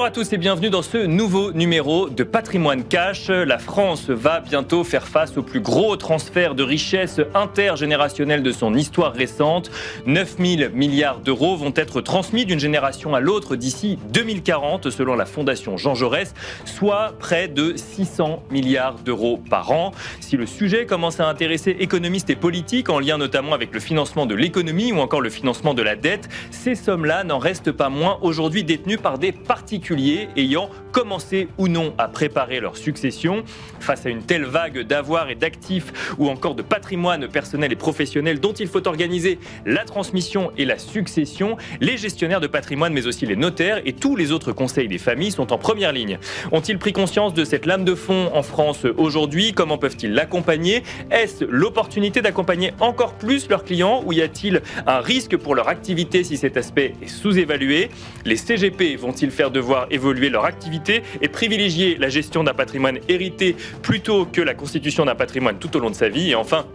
Bonjour à tous et bienvenue dans ce nouveau numéro de Patrimoine Cash. La France va bientôt faire face au plus gros transfert de richesse intergénérationnelle de son histoire récente. 9 000 milliards d'euros vont être transmis d'une génération à l'autre d'ici 2040 selon la Fondation Jean Jaurès, soit près de 600 milliards d'euros par an. Si le sujet commence à intéresser économistes et politiques en lien notamment avec le financement de l'économie ou encore le financement de la dette, ces sommes-là n'en restent pas moins aujourd'hui détenues par des particuliers ayant commencé ou non à préparer leur succession. Face à une telle vague d'avoirs et d'actifs ou encore de patrimoine personnel et professionnel dont il faut organiser la transmission et la succession, les gestionnaires de patrimoine mais aussi les notaires et tous les autres conseils des familles sont en première ligne. Ont-ils pris conscience de cette lame de fond en France aujourd'hui? Comment peuvent-ils l'accompagner? Est-ce l'opportunité d'accompagner encore plus leurs clients ou y a-t-il un risque pour leur activité si cet aspect est sous-évalué? Les CGP vont-ils faire devoir évoluer leur activité et privilégier la gestion d'un patrimoine hérité plutôt que la constitution d'un patrimoine tout au long de sa vie? Et enfin,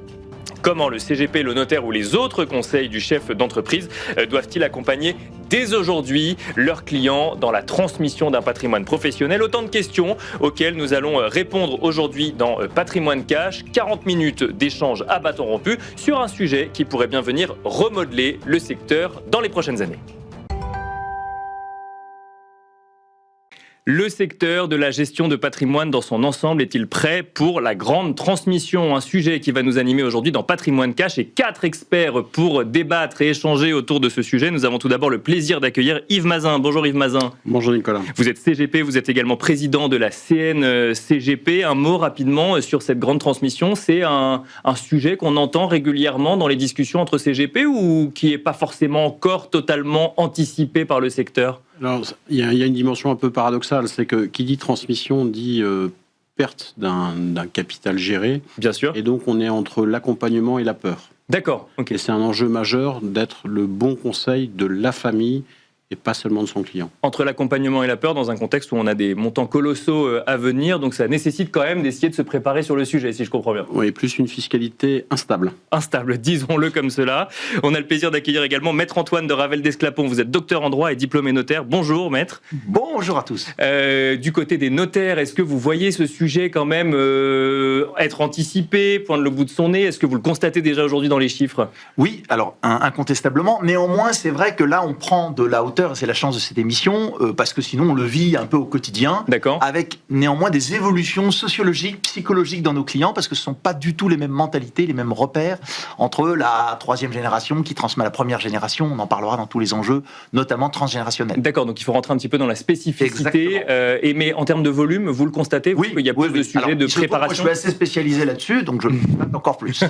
comment le CGP, le notaire ou les autres conseils du chef d'entreprise doivent-ils accompagner dès aujourd'hui leurs clients dans la transmission d'un patrimoine professionnel? Autant de questions auxquelles nous allons répondre aujourd'hui dans Patrimoine Cash. 40 minutes d'échange à bâton rompu sur un sujet qui pourrait bien venir remodeler le secteur dans les prochaines années. Le secteur de la gestion de patrimoine dans son ensemble est-il prêt pour la grande transmission? Un sujet qui va nous animer aujourd'hui dans Patrimoine Cash et 4 experts pour débattre et échanger autour de ce sujet. Nous avons tout d'abord le plaisir d'accueillir Yves Mazin. Bonjour Yves Mazin. Bonjour Nicolas. Vous êtes CGP, vous êtes également président de la CNCGP. Un mot rapidement sur cette grande transmission. C'est un sujet qu'on entend régulièrement dans les discussions entre CGP ou qui n'est pas forcément encore totalement anticipé par le secteur? Alors, il y a une dimension un peu paradoxale, c'est que qui dit transmission dit perte d'un capital géré. Bien sûr. Et donc on est entre l'accompagnement et la peur. D'accord. Okay. Et c'est un enjeu majeur d'être le bon conseil de la famille et pas seulement de son client. Entre l'accompagnement et la peur, dans un contexte où on a des montants colossaux à venir, donc ça nécessite quand même d'essayer de se préparer sur le sujet, si je comprends bien. Oui, plus une fiscalité instable. Instable, disons-le comme cela. On a le plaisir d'accueillir également Maître Antoine de Ravel-Desclapon. Vous êtes docteur en droit et diplômé notaire. Bonjour Maître. Bonjour à tous. Du côté des notaires, est-ce que vous voyez ce sujet quand même être anticipé, poindre le bout de son nez? Est-ce que vous le constatez déjà aujourd'hui dans les chiffres? Oui, alors incontestablement. Néanmoins, c'est vrai que là, on prend de la hauteur. C'est la chance de cette émission, parce que sinon on le vit un peu au quotidien, avec néanmoins des évolutions sociologiques, psychologiques dans nos clients, parce que ce ne sont pas du tout les mêmes mentalités, les mêmes repères entre la troisième génération qui transmet à la première génération. On en parlera dans tous les enjeux, notamment transgénérationnels. D'accord, donc il faut rentrer un petit peu dans la spécificité. Mais en termes de volume, vous le constatez? Oui, il y a plus de sujets de préparation. Moi, je suis assez spécialisé là-dessus, donc je note encore plus.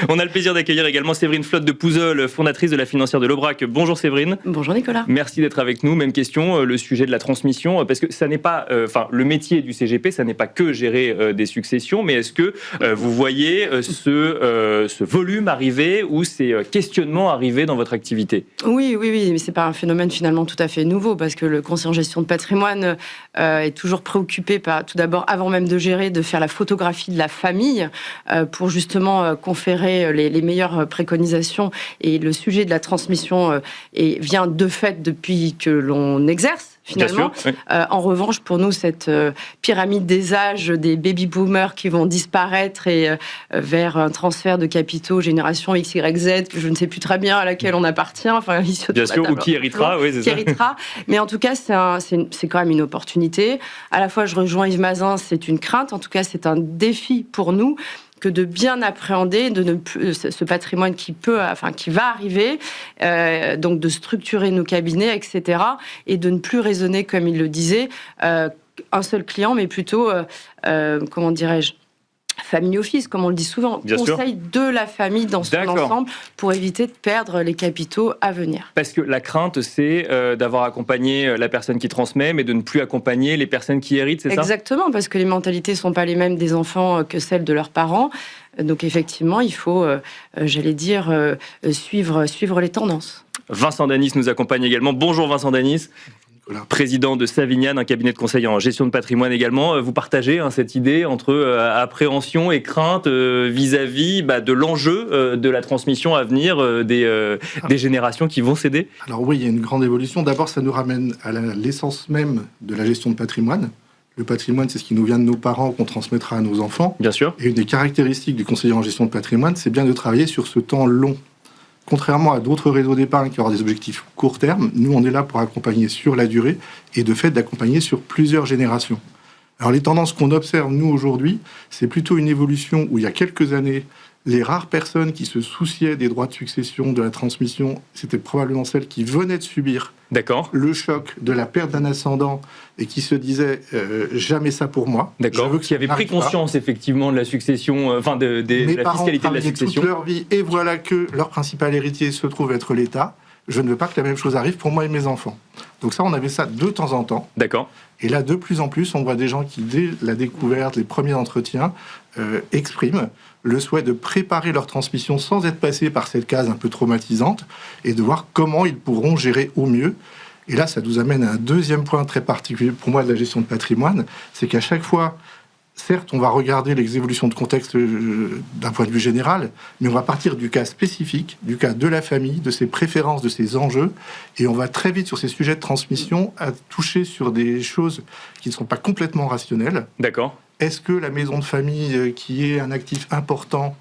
On a le plaisir d'accueillir également Séverine Flotte de Pouzol, fondatrice de la financière de l'Aubrac. Bonjour Séverine. Bonjour Nicolas. Merci d'être avec nous. Même question, le sujet de la transmission, parce que ça n'est pas, le métier du CGP, ça n'est pas que gérer des successions, mais est-ce que vous voyez ce volume arriver ou ces questionnements arriver dans votre activité? Oui, mais c'est pas un phénomène finalement tout à fait nouveau, parce que le conseiller en gestion de patrimoine est toujours préoccupé par, tout d'abord, avant même de gérer, de faire la photographie de la famille pour justement conférer les meilleures préconisations. Et le sujet de la transmission vient de fait depuis que l'on exerce, finalement. Sûr, oui. En revanche, pour nous, cette pyramide des âges des baby-boomers qui vont disparaître et vers un transfert de capitaux génération X, Y, Z, que je ne sais plus très bien à laquelle on appartient. Enfin, bien sûr, ou qui héritera, oui, c'est ça. Héritera. Mais en tout cas, c'est quand même une opportunité. À la fois, je rejoins Yves Mazin, c'est une crainte. En tout cas, c'est un défi pour nous que de bien appréhender ce patrimoine qui va arriver, donc de structurer nos cabinets, etc., et de ne plus raisonner, comme il le disait, un seul client, mais plutôt, comment dirais-je, family office, comme on le dit souvent, conseil de la famille dans son ensemble pour éviter de perdre les capitaux à venir. Parce que la crainte, c'est d'avoir accompagné la personne qui transmet, mais de ne plus accompagner les personnes qui héritent, c'est ça? Exactement, parce que les mentalités ne sont pas les mêmes des enfants que celles de leurs parents. Donc effectivement, il faut, suivre les tendances. Vincent Danis nous accompagne également. Bonjour Vincent Danis. Voilà. Président de Savignan, un cabinet de conseil en gestion de patrimoine également. Vous partagez cette idée entre appréhension et crainte vis-à-vis de l'enjeu de la transmission à venir des générations qui vont céder? Alors oui, il y a une grande évolution. D'abord, ça nous ramène à l'essence même de la gestion de patrimoine. Le patrimoine, c'est ce qui nous vient de nos parents qu'on transmettra à nos enfants. Bien sûr. Et une des caractéristiques du conseiller en gestion de patrimoine, c'est bien de travailler sur ce temps long. Contrairement à d'autres réseaux d'épargne qui auront des objectifs court terme, nous, on est là pour accompagner sur la durée et de fait d'accompagner sur plusieurs générations. Alors les tendances qu'on observe, nous, aujourd'hui, c'est plutôt une évolution où il y a quelques années, les rares personnes qui se souciaient des droits de succession, de la transmission, c'était probablement celles qui venaient de subir le choc de la perte d'un ascendant et qui se disaient jamais ça pour moi. D'accord. Qui avaient pris conscience effectivement de la succession, la fiscalité de la succession. Toute leur vie et voilà que leur principal héritier se trouve être l'État. Je ne veux pas que la même chose arrive pour moi et mes enfants. Donc ça, on avait ça de temps en temps. D'accord. Et là, de plus en plus, on voit des gens qui, dès la découverte, les premiers entretiens, expriment le souhait de préparer leur transmission sans être passés par cette case un peu traumatisante et de voir comment ils pourront gérer au mieux. Et là, ça nous amène à un deuxième point très particulier pour moi de la gestion de patrimoine, c'est qu'à chaque fois, certes, on va regarder les évolutions de contexte d'un point de vue général, mais on va partir du cas spécifique, du cas de la famille, de ses préférences, de ses enjeux, et on va très vite, sur ces sujets de transmission, à toucher sur des choses qui ne sont pas complètement rationnelles. D'accord. Est-ce que la maison de famille, qui est un actif important,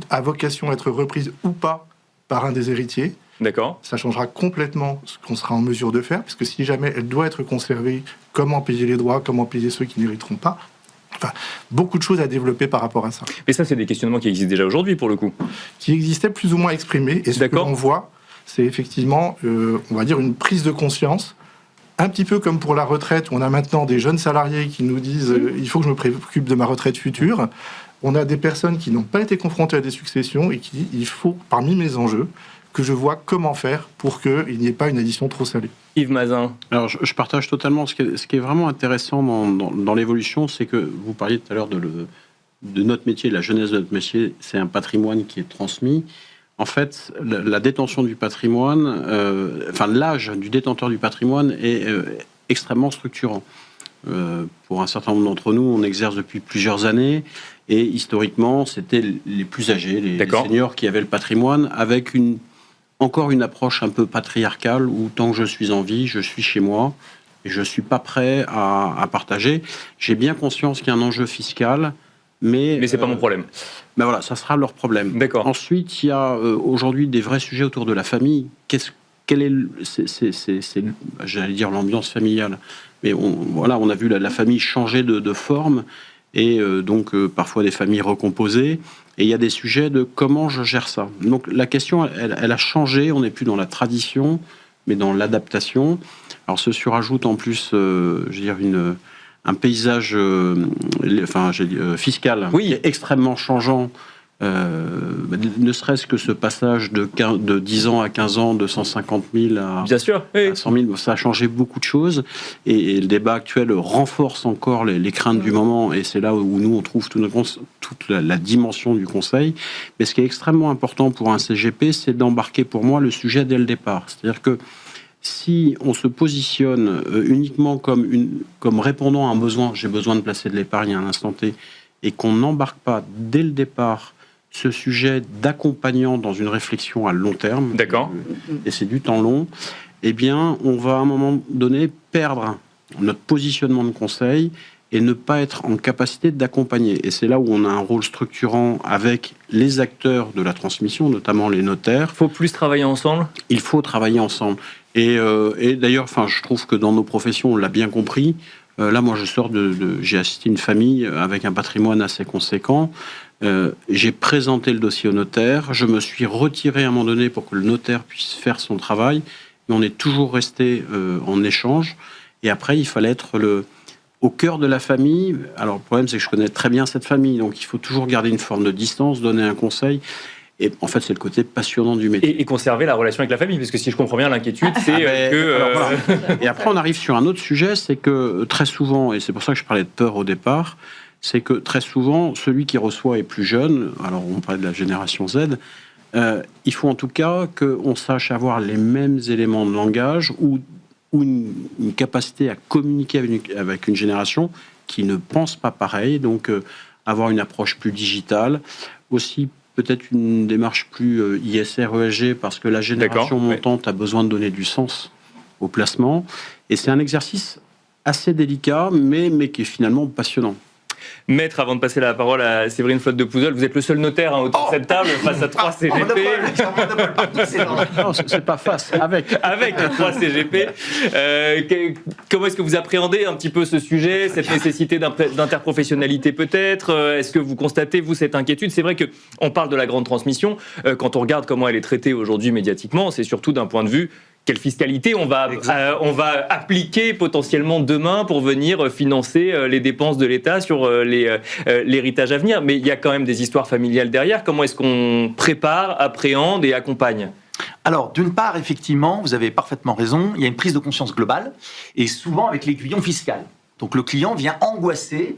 a vocation à être reprise ou pas par un des héritiers? D'accord. Ça changera complètement ce qu'on sera en mesure de faire, parce que si jamais elle doit être conservée, comment payer les droits, comment payer ceux qui n'hériteront pas? Enfin, beaucoup de choses à développer par rapport à ça. Mais ça, c'est des questionnements qui existent déjà aujourd'hui, pour le coup. Qui existaient plus ou moins exprimés. Et ce que l'on voit, c'est effectivement, on va dire, une prise de conscience. Un petit peu comme pour la retraite, où on a maintenant des jeunes salariés qui nous disent il faut que je me préoccupe de ma retraite future. On a des personnes qui n'ont pas été confrontées à des successions et qui disent il faut, parmi mes enjeux, que je vois comment faire pour qu'il n'y ait pas une addition trop salée. Yves Mazin. Alors, je partage totalement. Ce qui est vraiment intéressant dans l'évolution, c'est que vous parliez tout à l'heure de notre métier, la jeunesse de notre métier, c'est un patrimoine qui est transmis. En fait, la détention du patrimoine, l'âge du détenteur du patrimoine est extrêmement structurant. Pour un certain nombre d'entre nous, on exerce depuis plusieurs années et historiquement, c'était les plus âgés, les seniors qui avaient le patrimoine, avec encore une approche un peu patriarcale où tant que je suis en vie, je suis chez moi et je ne suis pas prêt à partager. J'ai bien conscience qu'il y a un enjeu fiscal, mais c'est pas mon problème. Ben voilà, ça sera leur problème. D'accord. Ensuite, il y a aujourd'hui des vrais sujets autour de la famille. J'allais dire l'ambiance familiale, mais on a vu la famille changer de forme et donc parfois des familles recomposées. Et il y a des sujets de comment je gère ça. Donc la question, elle a changé. On n'est plus dans la tradition, mais dans l'adaptation. Alors ce surajoute en plus, je veux dire, un paysage fiscal qui est extrêmement changeant. Ne serait-ce que ce passage de 10 ans à 15 ans, de 150 000 à 100 000, ça a changé beaucoup de choses. Et le débat actuel renforce encore les craintes du moment. Et c'est là où nous, on trouve toute la dimension du conseil. Mais ce qui est extrêmement important pour un CGP, c'est d'embarquer pour moi le sujet dès le départ. C'est-à-dire que si on se positionne uniquement comme répondant à un besoin, j'ai besoin de placer de l'épargne à un instant T, et qu'on n'embarque pas dès le départ ce sujet d'accompagnant dans une réflexion à long terme, et c'est du temps long, eh bien, on va à un moment donné perdre notre positionnement de conseil et ne pas être en capacité d'accompagner. Et c'est là où on a un rôle structurant avec les acteurs de la transmission, notamment les notaires. Il faut plus travailler ensemble ? Il faut travailler ensemble. Et d'ailleurs, je trouve que dans nos professions, on l'a bien compris. Là, moi, j'ai assisté une famille avec un patrimoine assez conséquent. J'ai présenté le dossier au notaire. Je me suis retiré à un moment donné pour que le notaire puisse faire son travail. Mais on est toujours resté en échange. Et après, il fallait être au cœur de la famille. Alors, le problème, c'est que je connais très bien cette famille. Donc, il faut toujours garder une forme de distance, donner un conseil. Et en fait, c'est le côté passionnant du métier. Et conserver la relation avec la famille, parce que si je comprends bien, l'inquiétude, c'est que... Alors, voilà. Et après, on arrive sur un autre sujet, c'est que très souvent, et c'est pour ça que je parlais de peur au départ, c'est que très souvent, celui qui reçoit est plus jeune. Alors, on parlait de la génération Z. Il faut en tout cas qu'on sache avoir les mêmes éléments de langage ou ou une capacité à communiquer avec une génération qui ne pense pas pareil, donc avoir une approche plus digitale, aussi peut-être une démarche plus ISR, ESG, parce que la génération montante a besoin de donner du sens au placement, et c'est un exercice assez délicat, mais qui est finalement passionnant. Maître, avant de passer la parole à Séverine Flotte de Pouzols, vous êtes le seul notaire autour de cette table face à 3 CGP. Non, c'est pas face, avec 3 CGP. Comment est-ce que vous appréhendez un petit peu ce sujet, cette nécessité d'interprofessionnalité peut-être? Est-ce que vous constatez, vous, cette inquiétude? C'est vrai qu'on parle de la grande transmission. Quand on regarde comment elle est traitée aujourd'hui médiatiquement, c'est surtout d'un point de vue quelle fiscalité on va appliquer potentiellement demain pour venir financer les dépenses de l'État sur l'héritage à venir. Mais il y a quand même des histoires familiales derrière. Comment est-ce qu'on prépare, appréhende et accompagne ? Alors, d'une part, effectivement, vous avez parfaitement raison, il y a une prise de conscience globale, et souvent avec l'aiguillon fiscal. Donc le client vient angoissé,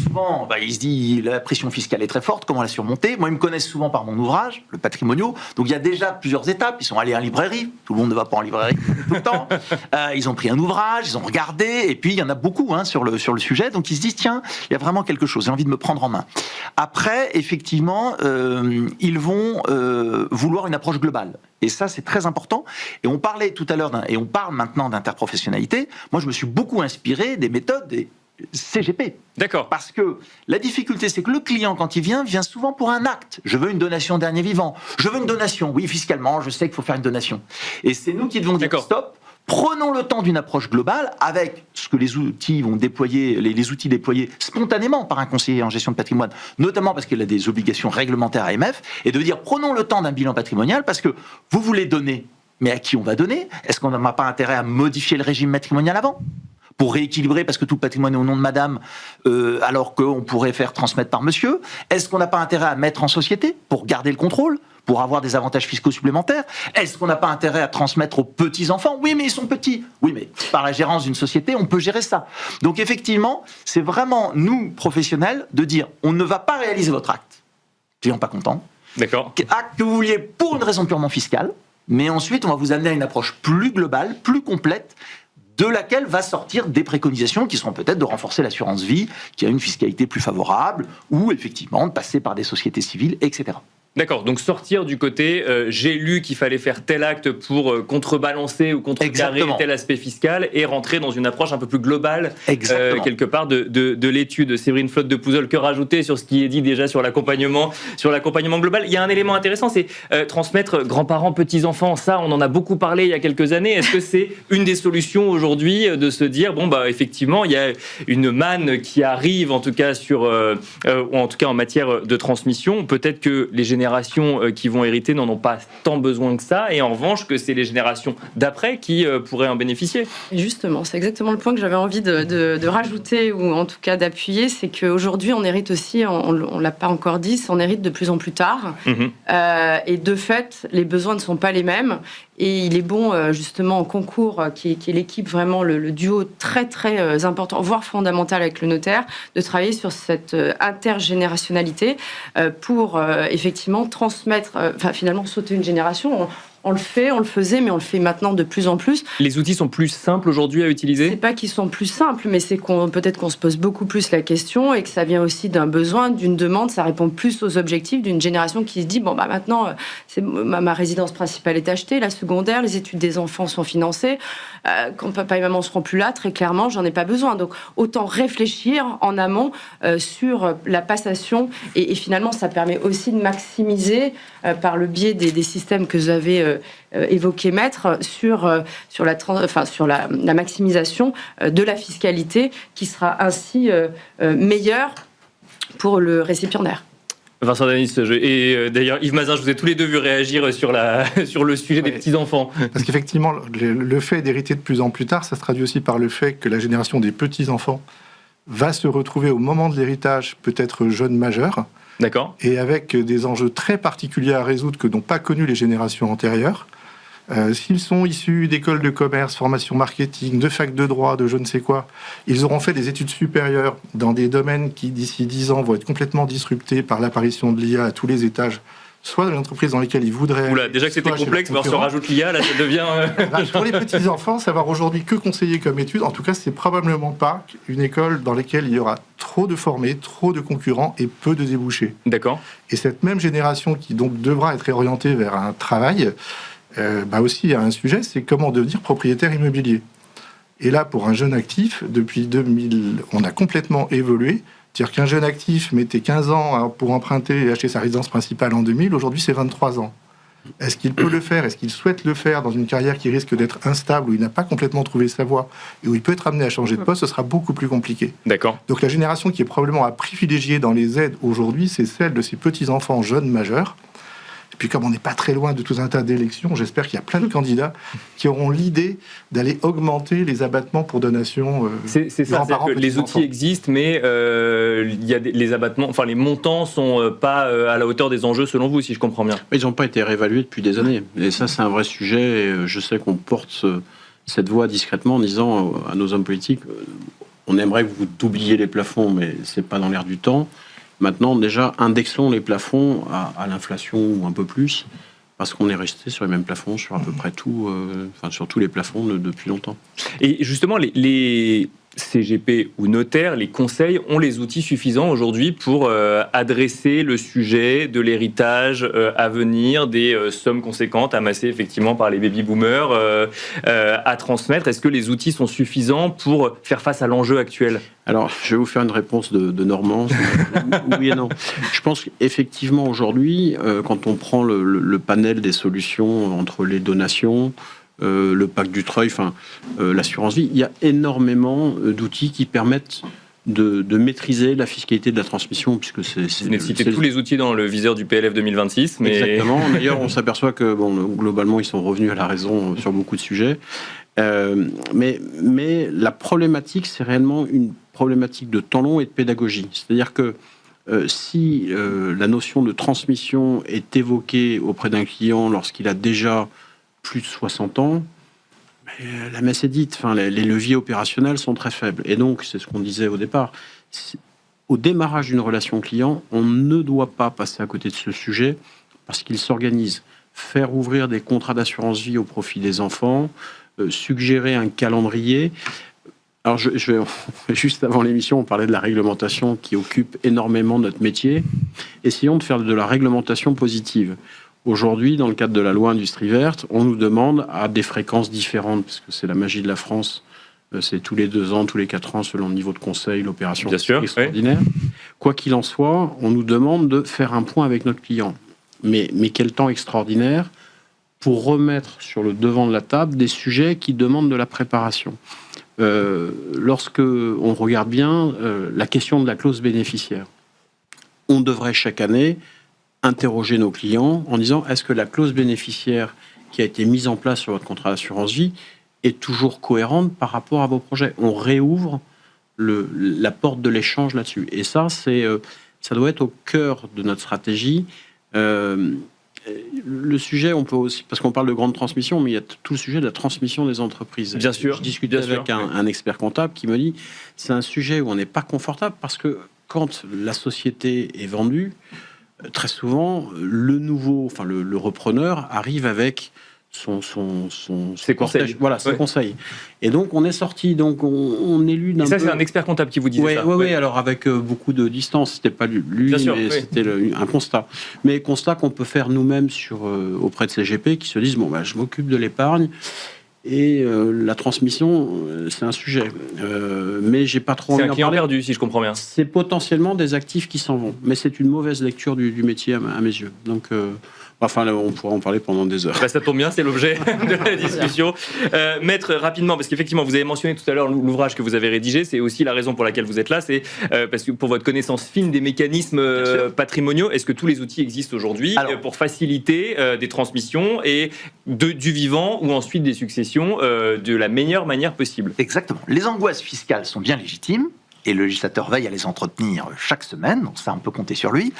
souvent il se dit la pression fiscale est très forte, comment la surmonter? Moi, ils me connaissent souvent par mon ouvrage, le Patrimoniaux, donc il y a déjà plusieurs étapes. Ils sont allés en librairie, tout le monde ne va pas en librairie tout le temps, ils ont pris un ouvrage, ils ont regardé, et puis il y en a beaucoup sur le sujet, donc ils se disent tiens, il y a vraiment quelque chose, j'ai envie de me prendre en main. Après, effectivement, ils vont vouloir une approche globale. Et ça, c'est très important. Et on parlait tout à l'heure, et on parle maintenant d'interprofessionnalité. Moi, je me suis beaucoup inspiré des méthodes des CGP. D'accord. Parce que la difficulté, c'est que le client, quand il vient souvent pour un acte. Je veux une donation dernier vivant. Je veux une donation. Oui, fiscalement, je sais qu'il faut faire une donation. Et c'est nous qui devons dire stop. Prenons le temps d'une approche globale avec ce que les outils vont déployer, les outils déployés spontanément par un conseiller en gestion de patrimoine, notamment parce qu'il a des obligations réglementaires AMF, et de dire prenons le temps d'un bilan patrimonial parce que vous voulez donner, mais à qui on va donner? Est-ce qu'on n'a pas intérêt à modifier le régime matrimonial avant pour rééquilibrer, parce que tout le patrimoine est au nom de madame, alors qu'on pourrait faire transmettre par monsieur? Est-ce qu'on n'a pas intérêt à mettre en société pour garder le contrôle, pour avoir des avantages fiscaux supplémentaires? Est-ce qu'on n'a pas intérêt à transmettre aux petits-enfants? Oui, mais ils sont petits. Oui, mais par la gérance d'une société, on peut gérer ça. Donc effectivement, c'est vraiment, nous, professionnels, de dire, on ne va pas réaliser votre acte. Client pas content. D'accord. Acte que vous vouliez pour une raison purement fiscale, mais ensuite, on va vous amener à une approche plus globale, plus complète, de laquelle va sortir des préconisations qui seront peut-être de renforcer l'assurance vie, qui a une fiscalité plus favorable, ou effectivement de passer par des sociétés civiles, etc. D'accord, donc sortir du côté j'ai lu qu'il fallait faire tel acte pour contrebalancer ou contrecarrer tel aspect fiscal et rentrer dans une approche un peu plus globale quelque part de l'étude. Séverine Flotte de Pouzols, que rajouter sur ce qui est dit déjà sur l'accompagnement global? Il y a un élément intéressant, c'est transmettre grands-parents, petits-enfants. Ça, on en a beaucoup parlé il y a quelques années. Est-ce que c'est une des solutions aujourd'hui de se dire bon bah effectivement il y a une manne qui arrive en tout cas ou en tout cas en matière de transmission. Peut-être que les générations qui vont hériter n'en ont pas tant besoin que ça, et en revanche que c'est les générations d'après qui pourraient en bénéficier. Justement, c'est exactement le point que j'avais envie de rajouter, ou en tout cas d'appuyer, c'est qu'aujourd'hui on hérite aussi, on l'a pas encore dit, on hérite de plus en plus tard, et de fait les besoins ne sont pas les mêmes. Et il est bon, justement, en concours, qui est l'équipe, vraiment le duo très, très important, voire fondamental avec le notaire, de travailler sur cette intergénérationnalité pour, effectivement, transmettre, finalement, sauter une génération. On le faisait, mais on le fait maintenant de plus en plus. Les outils sont plus simples aujourd'hui à utiliser? C'est pas qu'ils sont plus simples, mais c'est peut-être qu'on se pose beaucoup plus la question et que ça vient aussi d'un besoin, d'une demande. Ça répond plus aux objectifs d'une génération qui se dit bon bah maintenant ma résidence principale est achetée, la secondaire, les études des enfants sont financées. Quand papa et maman seront plus là, très clairement, j'en ai pas besoin. Donc autant réfléchir en amont sur la passation et finalement ça permet aussi de maximiser par le biais des systèmes que vous avez évoqué, Maître, sur la maximisation de la fiscalité qui sera ainsi meilleure pour le récipiendaire. Vincent Danis, et d'ailleurs Yves Mazin, je vous ai tous les deux vu réagir sur le sujet des petits-enfants. Parce qu'effectivement, le fait d'hériter de plus en plus tard, ça se traduit aussi par le fait que la génération des petits-enfants va se retrouver au moment de l'héritage peut-être jeune majeur. D'accord. Et avec des enjeux très particuliers à résoudre que n'ont pas connus les générations antérieures. S'ils sont issus d'écoles de commerce, formation marketing, de fac de droit, de je ne sais quoi, ils auront fait des études supérieures dans des domaines qui, d'ici 10 ans, vont être complètement disruptés par l'apparition de l'IA à tous les étages soit dans les entreprises dans lesquelles ils voudraient... Oula, déjà que c'était complexe, mais on se rajoute l'IA, là ça devient... Pour les petits-enfants, savoir aujourd'hui que conseiller comme étude, en tout cas, c'est probablement pas une école dans laquelle il y aura trop de formés, trop de concurrents et peu de débouchés. D'accord. Et cette même génération qui donc devra être réorientée vers un travail, aussi il y a un sujet, c'est comment devenir propriétaire immobilier. Et là, pour un jeune actif, depuis 2000, on a complètement évolué. C'est-à-dire qu'un jeune actif mettait 15 ans pour emprunter et acheter sa résidence principale en 2000, aujourd'hui c'est 23 ans. Est-ce qu'il peut le faire? Est-ce qu'il souhaite le faire dans une carrière qui risque d'être instable, où il n'a pas complètement trouvé sa voie, et où il peut être amené à changer de poste? Ce sera beaucoup plus compliqué. D'accord. Donc la génération qui est probablement à privilégier dans les aides aujourd'hui, c'est celle de ces petits-enfants jeunes majeurs. Et puis comme on n'est pas très loin de tout un tas d'élections, j'espère qu'il y a plein de candidats qui auront l'idée d'aller augmenter les abattements pour donation. C'est ça, c'est-à-dire que les outils existent, mais il y a les abattements, enfin les montants sont pas à la hauteur des enjeux selon vous, si je comprends bien. Ils n'ont pas été réévalués depuis des années. Et ça, c'est un vrai sujet. Et je sais qu'on porte cette voix discrètement en disant à nos hommes politiques, on aimerait que vous doubliez les plafonds, mais c'est pas dans l'air du temps. Maintenant, déjà, indexons les plafonds à l'inflation ou un peu plus, parce qu'on est resté sur les mêmes plafonds sur à peu près tout, sur tous les plafonds depuis longtemps. Et justement, les CGP ou notaires, les conseils, ont les outils suffisants aujourd'hui pour adresser le sujet de l'héritage à venir, des sommes conséquentes amassées effectivement par les baby-boomers à transmettre. Est-ce que les outils sont suffisants pour faire face à l'enjeu actuel ? Alors, je vais vous faire une réponse de Normand. Oui et non. Je pense qu'effectivement, aujourd'hui, quand on prend le panel des solutions entre les donations, le pacte Dutreil, l'assurance vie, il y a énormément d'outils qui permettent de maîtriser la fiscalité de la transmission, puisque vous n'avez cité tous les outils dans le viseur du PLF 2026. Mais... Exactement. D'ailleurs, on s'aperçoit que globalement, ils sont revenus à la raison sur beaucoup de sujets. Mais la problématique, c'est réellement une problématique de temps long et de pédagogie. C'est-à-dire que si la notion de transmission est évoquée auprès d'un client lorsqu'il a déjà plus de 60 ans, la messe est dite. Les leviers opérationnels sont très faibles. Et donc, c'est ce qu'on disait au départ. Au démarrage d'une relation client, on ne doit pas passer à côté de ce sujet parce qu'il s'organise. Faire ouvrir des contrats d'assurance vie au profit des enfants, suggérer un calendrier. Alors, juste avant l'émission, on parlait de la réglementation qui occupe énormément notre métier. Essayons de faire de la réglementation positive. Aujourd'hui, dans le cadre de la loi Industrie verte, on nous demande à des fréquences différentes, parce que c'est la magie de la France, c'est tous les 2 ans, tous les 4 ans, selon le niveau de conseil, l'opération extraordinaire. Oui. Quoi qu'il en soit, on nous demande de faire un point avec notre client. Mais quel temps extraordinaire pour remettre sur le devant de la table des sujets qui demandent de la préparation. Lorsque on regarde bien la question de la clause bénéficiaire, on devrait chaque année interroger nos clients en disant est-ce que la clause bénéficiaire qui a été mise en place sur votre contrat d'assurance vie est toujours cohérente par rapport à vos projets. On réouvre la porte de l'échange là-dessus. Et ça doit être au cœur de notre stratégie. Le sujet, on peut aussi, parce qu'on parle de grande transmission, mais il y a tout le sujet de la transmission des entreprises. Bien sûr. Je discutais avec un expert comptable qui me dit c'est un sujet où on n'est pas confortable parce que quand la société est vendue, très souvent, le repreneur arrive avec ses conseils. Voilà, ses conseils. Et donc, on est sorti, on est lu d'un peu... Et ça, c'est un expert comptable qui vous disait ça. Oui, alors avec beaucoup de distance. C'était pas lui, mais c'était un constat. Mais constat qu'on peut faire nous-mêmes auprès de CGP qui se disent, je m'occupe de l'épargne et la transmission, c'est un sujet. Mais j'ai pas trop envie d'en parler. C'est un client perdu, si je comprends bien. C'est potentiellement des actifs qui s'en vont. Mais c'est une mauvaise lecture du métier à mes yeux. Donc... on pourra en parler pendant des heures. Ça tombe bien, c'est l'objet de la discussion. Maître, rapidement, parce qu'effectivement, vous avez mentionné tout à l'heure l'ouvrage que vous avez rédigé, c'est aussi la raison pour laquelle vous êtes là, c'est parce que pour votre connaissance fine des mécanismes patrimoniaux, est-ce que tous les outils existent aujourd'hui pour faciliter des transmissions et du vivant ou ensuite des successions de la meilleure manière possible? Exactement. Les angoisses fiscales sont bien légitimes. Et le législateur veille à les entretenir chaque semaine, donc ça, on peut compter sur lui.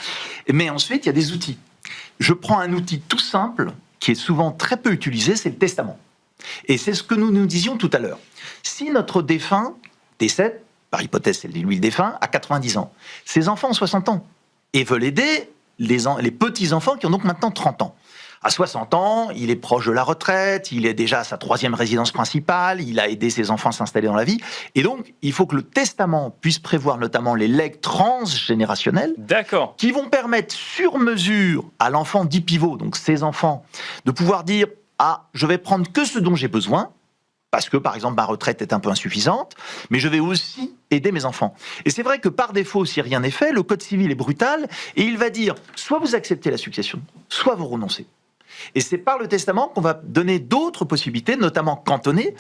Mais ensuite, il y a des outils. Je prends un outil tout simple, qui est souvent très peu utilisé, c'est le testament. Et c'est ce que nous disions tout à l'heure. Si notre défunt décède, par hypothèse c'est lui le défunt, à 90 ans, ses enfants ont 60 ans, et veulent aider les petits-enfants qui ont donc maintenant 30 ans. À 60 ans, il est proche de la retraite, il est déjà à sa 3e résidence principale, il a aidé ses enfants à s'installer dans la vie. Et donc, il faut que le testament puisse prévoir notamment les legs transgénérationnels qui vont permettre sur mesure à l'enfant dit pivot, donc ses enfants, de pouvoir dire « Ah, je vais prendre que ce dont j'ai besoin ». Parce que, par exemple, ma retraite est un peu insuffisante, mais je vais aussi aider mes enfants. Et c'est vrai que par défaut, si rien n'est fait, le Code civil est brutal, et il va dire, soit vous acceptez la succession, soit vous renoncez. Et c'est par le testament qu'on va donner d'autres possibilités, notamment cantonnées,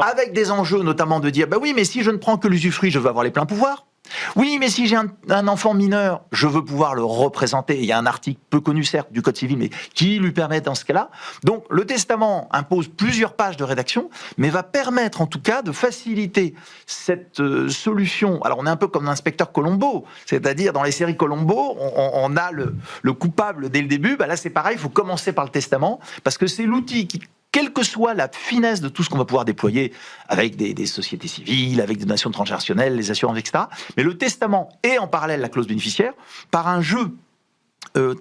avec des enjeux notamment de dire, bah oui, mais si je ne prends que l'usufruit, je veux avoir les pleins pouvoirs. Oui, mais si j'ai un enfant mineur, je veux pouvoir le représenter. Il y a un article peu connu, certes, du Code civil, mais qui lui permet dans ce cas-là. Donc, le testament impose plusieurs pages de rédaction, mais va permettre, en tout cas, de faciliter cette solution. Alors, on est un peu comme l'inspecteur Colombo, c'est-à-dire, dans les séries Colombo, on a le coupable dès le début. Bah là, c'est pareil, il faut commencer par le testament, parce que c'est l'outil qui, quelle que soit la finesse de tout ce qu'on va pouvoir déployer avec des sociétés civiles, avec des donations transgénérationnelles, les assurances, etc. Mais le testament et en parallèle la clause bénéficiaire, par un jeu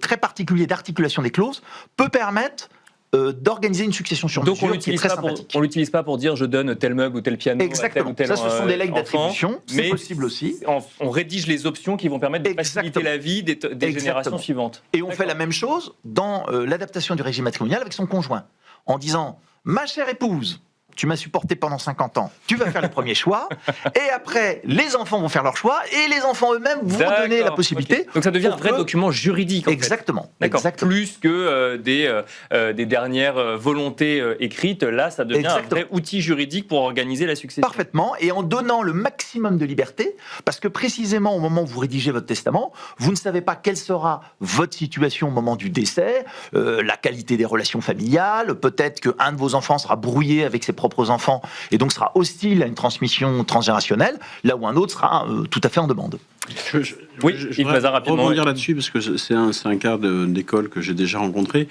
très particulier d'articulation des clauses, peut permettre d'organiser une succession sur mesure qui est très sympathique. On l'utilise pas pour dire je donne tel mug ou tel piano à tel ou tel ça, ce sont des legs d'attribution, c'est possible aussi. On rédige les options qui vont permettre de faciliter la vie des générations suivantes. Et on fait la même chose dans l'adaptation du régime matrimonial avec son conjoint, en disant « Ma chère épouse, tu m'as supporté pendant 50 ans, tu vas faire le premier choix, et après, les enfants vont faire leur choix, et les enfants eux-mêmes vont donner la possibilité. » Donc ça devient un vrai document juridique. Exactement. Plus que des dernières volontés écrites, là, ça devient un vrai outil juridique pour organiser la succession. Parfaitement, et en donnant le maximum de liberté, parce que précisément au moment où vous rédigez votre testament, vous ne savez pas quelle sera votre situation au moment du décès, la qualité des relations familiales, peut-être qu'un de vos enfants sera brouillé avec ses propres enfants et donc sera hostile à une transmission transgénérationnelle, là où un autre sera tout à fait en demande. Je voudrais rebondir là-dessus parce que c'est un cas d'école que j'ai déjà rencontré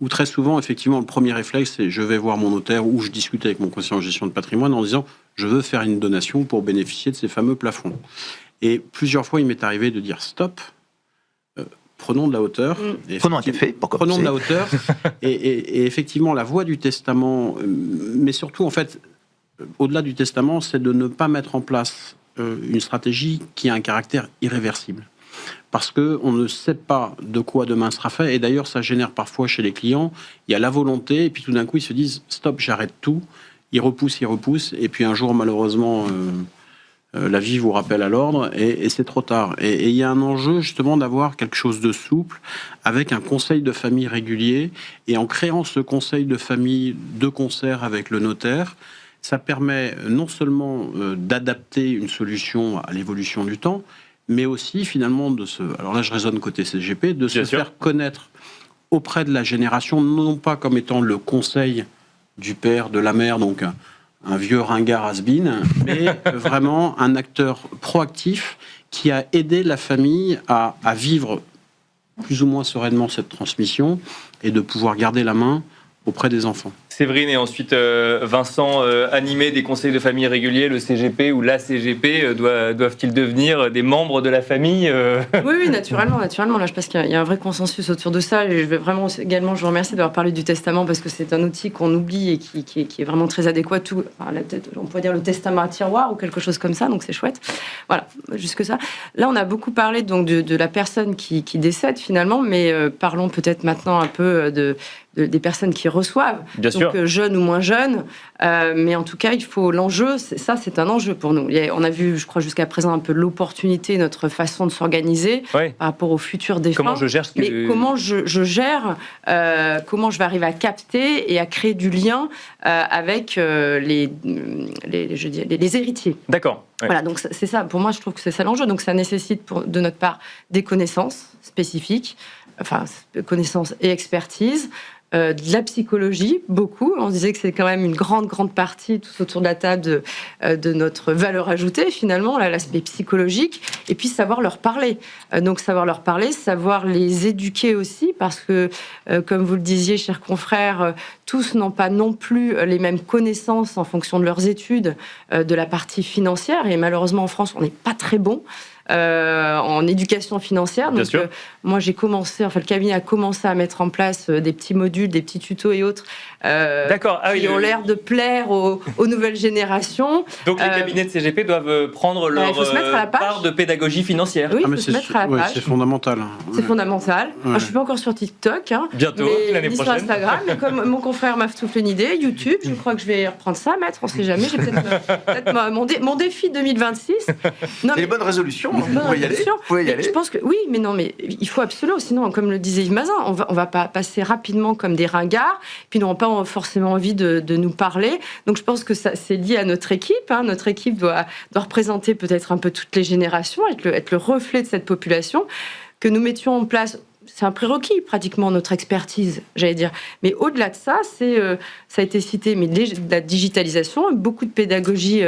où très souvent, effectivement, le premier réflexe, c'est je vais voir mon notaire ou je discute avec mon conseiller en gestion de patrimoine en disant je veux faire une donation pour bénéficier de ces fameux plafonds. Et plusieurs fois, il m'est arrivé de dire stop. Prenons de la hauteur. Prenons un café pour commencer. Prenons de la hauteur. et effectivement, la voie du testament, mais surtout, en fait, au-delà du testament, c'est de ne pas mettre en place une stratégie qui a un caractère irréversible. Parce qu'on ne sait pas de quoi demain sera fait. Et d'ailleurs, ça génère parfois chez les clients, il y a la volonté, et puis tout d'un coup, ils se disent « stop, j'arrête tout ». Ils repoussent, et puis un jour, malheureusement... la vie vous rappelle à l'ordre et c'est trop tard. Et il y a un enjeu justement d'avoir quelque chose de souple avec un conseil de famille régulier et en créant ce conseil de famille de concert avec le notaire, ça permet non seulement d'adapter une solution à l'évolution du temps, mais aussi finalement alors là je raisonne côté CGP, de se faire connaître auprès de la génération, non pas comme étant le conseil du père, de la mère, donc un vieux ringard has-been, mais vraiment un acteur proactif qui a aidé la famille à vivre plus ou moins sereinement cette transmission et de pouvoir garder la main auprès des enfants. Séverine et ensuite Vincent, animer des conseils de famille réguliers, le CGP ou la CGP, doivent-ils devenir des membres de la famille Oui, naturellement. Là, je pense qu'il y a un vrai consensus autour de ça. Et je vais vraiment également, je vous remercie d'avoir parlé du testament parce que c'est un outil qu'on oublie et qui est vraiment très adéquat. On pourrait dire le testament à tiroir ou quelque chose comme ça, donc c'est chouette. Voilà, jusque ça. Là, on a beaucoup parlé donc de la personne qui décède finalement, mais parlons peut-être maintenant un peu des personnes qui reçoivent. Bien sûr. Jeunes ou moins jeunes, mais en tout cas, l'enjeu, c'est un enjeu pour nous. On a vu, je crois, jusqu'à présent un peu l'opportunité, notre façon de s'organiser par rapport au futur défunt. Comment je gère comment je gère, comment je vais arriver à capter et à créer du lien avec les héritiers. D'accord. Ouais. Voilà, donc c'est ça. Pour moi, je trouve que c'est ça l'enjeu. Donc ça nécessite de notre part des connaissances spécifiques, connaissances et expertise. De la psychologie, beaucoup. On disait que c'est quand même une grande partie, tout autour de la table, de notre valeur ajoutée, finalement, l'aspect psychologique, et puis savoir leur parler. Donc, savoir leur parler, savoir les éduquer aussi, parce que, comme vous le disiez, chers confrères, tous n'ont pas non plus les mêmes connaissances en fonction de leurs études, de la partie financière, et malheureusement, en France, on n'est pas très bon. en éducation financière. Donc, moi, le cabinet a commencé à mettre en place des petits modules, des petits tutos et autres qui ont l'air de plaire aux nouvelles générations. Donc, les cabinets de CGP doivent prendre leur part de pédagogie financière. Oui, il faut se mettre à la page. C'est fondamental. C'est fondamental. Moi, je ne suis pas encore sur TikTok. Bientôt, l'année prochaine. Sur Instagram, mais comme mon confrère m'a soufflé une idée, YouTube, je crois que je vais reprendre ça, maître, on ne sait jamais. J'ai peut-être mon défi 2026. C'est les bonnes résolutions. Vous pouvez y aller. Je pense que oui, mais il faut absolument, sinon, comme le disait Yves Mazin, on va pas passer rapidement comme des ringards, puis ils n'auront pas forcément envie de nous parler. Donc je pense que c'est lié à notre équipe. Notre équipe doit représenter peut-être un peu toutes les générations, être le reflet de cette population, que nous mettions en place. C'est un prérequis, pratiquement, notre expertise, j'allais dire. Mais au-delà de ça, ça a été cité, mais la digitalisation, beaucoup de pédagogie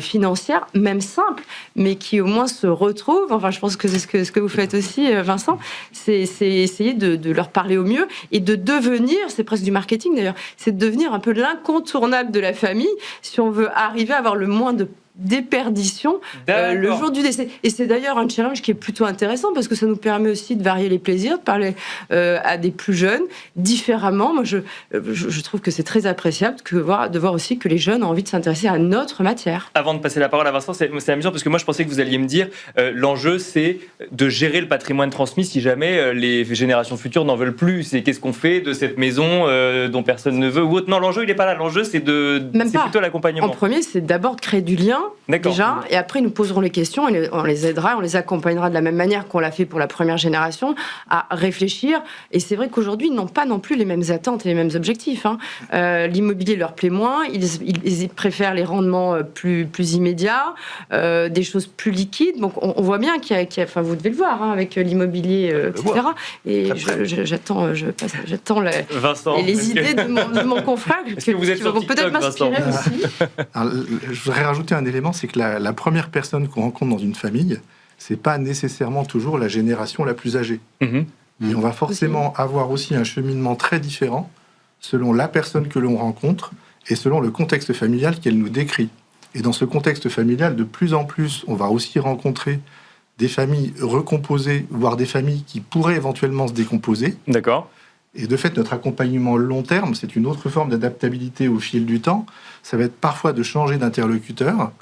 financière, même simple, mais qui au moins se retrouve. Enfin, je pense que c'est ce que vous faites aussi, Vincent, c'est essayer de leur parler au mieux et de devenir, c'est presque du marketing d'ailleurs, c'est de devenir un peu l'incontournable de la famille si on veut arriver à avoir le moins de déperdition le jour du décès. Et c'est d'ailleurs un challenge qui est plutôt intéressant parce que ça nous permet aussi de varier les plaisirs, de parler à des plus jeunes différemment. Moi, je trouve que c'est très appréciable de voir aussi que les jeunes ont envie de s'intéresser à notre matière. Avant de passer la parole à Vincent, c'est amusant parce que moi je pensais que vous alliez me dire l'enjeu c'est de gérer le patrimoine transmis si jamais les générations futures n'en veulent plus. C'est qu'est-ce qu'on fait de cette maison dont personne ne veut ou autre. Non, l'enjeu il n'est pas là. L'enjeu c'est plutôt l'accompagnement. En premier, c'est d'abord de créer du lien. Déjà, et après nous poserons les questions et on les aidera, on les accompagnera de la même manière qu'on l'a fait pour la première génération à réfléchir. Et c'est vrai qu'aujourd'hui, ils n'ont pas non plus les mêmes attentes et les mêmes objectifs. L'immobilier leur plaît moins, ils préfèrent les rendements plus immédiats, des choses plus liquides. Donc on voit bien qu'il y a enfin vous devez le voir avec l'immobilier, etc. Et j'attends les idées de mon confrère qui vont peut-être m'inspirer aussi. Alors, je voudrais rajouter un élément, c'est que la première personne qu'on rencontre dans une famille, c'est pas nécessairement toujours la génération la plus âgée. Et on va forcément avoir aussi un cheminement très différent selon la personne que l'on rencontre et selon le contexte familial qu'elle nous décrit. Et dans ce contexte familial, de plus en plus, on va aussi rencontrer des familles recomposées, voire des familles qui pourraient éventuellement se décomposer. D'accord. Et de fait, notre accompagnement long terme, c'est une autre forme d'adaptabilité au fil du temps. Ça va être parfois de changer d'interlocuteur,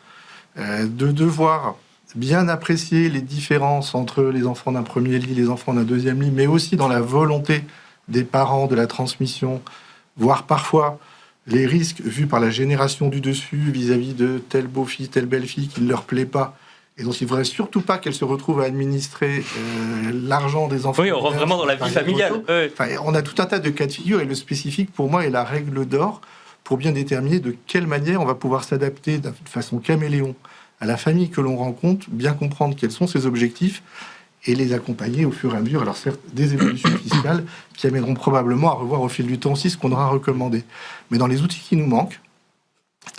de devoir bien apprécier les différences entre les enfants d'un premier lit, les enfants d'un deuxième lit, mais aussi dans la volonté des parents de la transmission, voire parfois les risques vus par la génération du dessus vis-à-vis de telle beau-fille, telle belle-fille qui ne leur plaît pas. Et donc, il ne faudrait surtout pas qu'elle se retrouve à administrer l'argent des enfants. Oui, on rentre vraiment dans la vie familiale. Enfin, on a tout un tas de cas de figure, et le spécifique, pour moi, est la règle d'or pour bien déterminer de quelle manière on va pouvoir s'adapter de façon caméléon à la famille que l'on rencontre, bien comprendre quels sont ses objectifs, et les accompagner au fur et à mesure. Alors certes, des évolutions fiscales qui amèneront probablement à revoir au fil du temps aussi ce qu'on aura recommandé. Mais dans les outils qui nous manquent,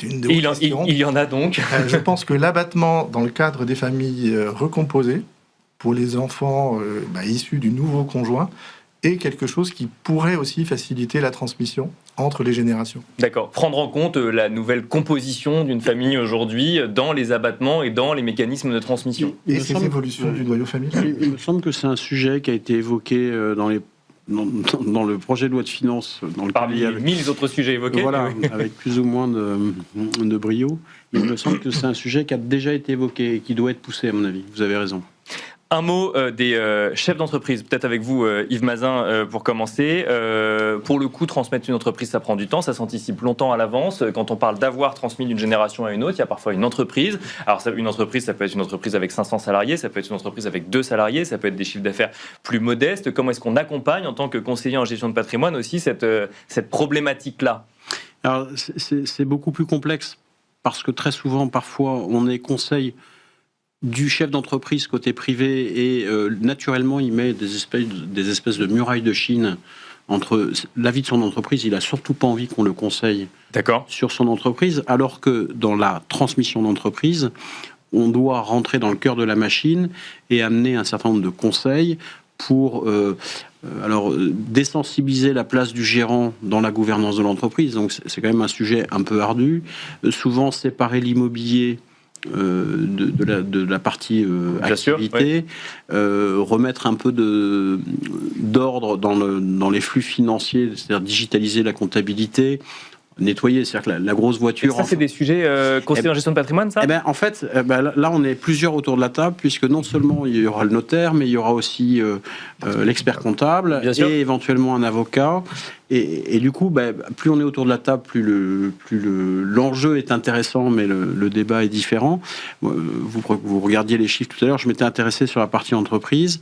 il y en a donc. Je pense que l'abattement dans le cadre des familles recomposées, pour les enfants issus du nouveau conjoint, est quelque chose qui pourrait aussi faciliter la transmission entre les générations. D'accord. Prendre en compte la nouvelle composition d'une famille aujourd'hui dans les abattements et dans les mécanismes de transmission. Et ces évolutions du noyau familial. Il me semble que c'est un sujet qui a été évoqué dans le projet de loi de finances. Parmi les 1000 autres sujets évoqués. Voilà, avec plus ou moins de brio. Il me semble que c'est un sujet qui a déjà été évoqué et qui doit être poussé, à mon avis. Vous avez raison. Un mot des chefs d'entreprise, peut-être avec vous Yves Mazin pour commencer. Pour le coup, transmettre une entreprise, ça prend du temps, ça s'anticipe longtemps à l'avance. Quand on parle d'avoir transmis d'une génération à une autre, il y a parfois une entreprise. Alors une entreprise, ça peut être une entreprise avec 500 salariés, ça peut être une entreprise avec 2 salariés, ça peut être des chiffres d'affaires plus modestes. Comment est-ce qu'on accompagne en tant que conseiller en gestion de patrimoine aussi cette problématique-là ? Alors c'est beaucoup plus complexe parce que très souvent, parfois, on est conseil du chef d'entreprise côté privé et naturellement il met des espèces de murailles de Chine entre la vie de son entreprise. Il a surtout pas envie qu'on le conseille sur son entreprise, alors que dans la transmission d'entreprise, on doit rentrer dans le cœur de la machine et amener un certain nombre de conseils pour désensibiliser la place du gérant dans la gouvernance de l'entreprise. Donc c'est quand même un sujet un peu ardu. Souvent séparer l'immobilier de la partie activité, remettre un peu d'ordre dans les flux financiers, c'est-à-dire digitaliser la comptabilité, nettoyer, c'est-à-dire que la grosse voiture... Et ça, c'est des sujets conseillers en gestion de patrimoine, ça ? En fait, là, on est plusieurs autour de la table, puisque non seulement il y aura le notaire, mais il y aura aussi l'expert comptable et éventuellement un avocat. Et du coup, plus on est autour de la table, plus l'enjeu est intéressant, mais le débat est différent. Vous regardiez les chiffres tout à l'heure, je m'étais intéressé sur la partie entreprise.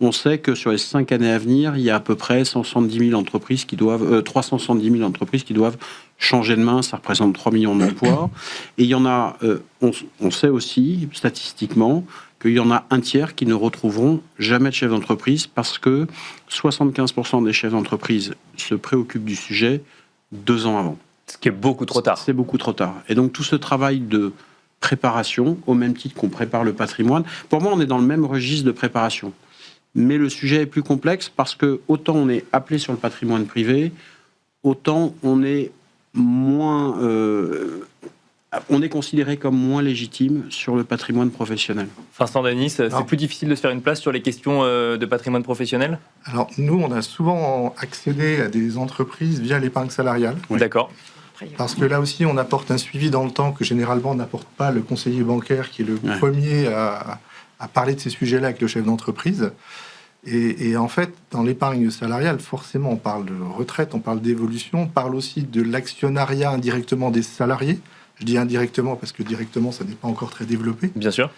On sait que sur les 5 années à venir, il y a à peu près 370 000 entreprises qui doivent changer de main. Ça représente 3 millions d'emplois. Et il y en a, on sait aussi, statistiquement, qu'il y en a un tiers qui ne retrouveront jamais de chef d'entreprise parce que 75% des chefs d'entreprise se préoccupent du sujet 2 ans avant. Ce qui est beaucoup trop tard. C'est beaucoup trop tard. Et donc tout ce travail de préparation, au même titre qu'on prépare le patrimoine, pour moi on est dans le même registre de préparation. Mais le sujet est plus complexe parce que autant on est appelé sur le patrimoine privé, autant on est moins... on est considéré comme moins légitime sur le patrimoine professionnel. Vincent Danis, c'est plus difficile de se faire une place sur les questions de patrimoine professionnel ? Alors, nous, on a souvent accédé à des entreprises via l'épargne salariale. Oui. D'accord. Parce que là aussi, on apporte un suivi dans le temps que généralement n'apporte pas le conseiller bancaire, qui est le premier à parler de ces sujets-là avec le chef d'entreprise. Et en fait, dans l'épargne salariale, forcément, on parle de retraite, on parle d'évolution, on parle aussi de l'actionnariat indirectement des salariés. Je dis indirectement parce que directement, ça n'est pas encore très développé. Bien sûr.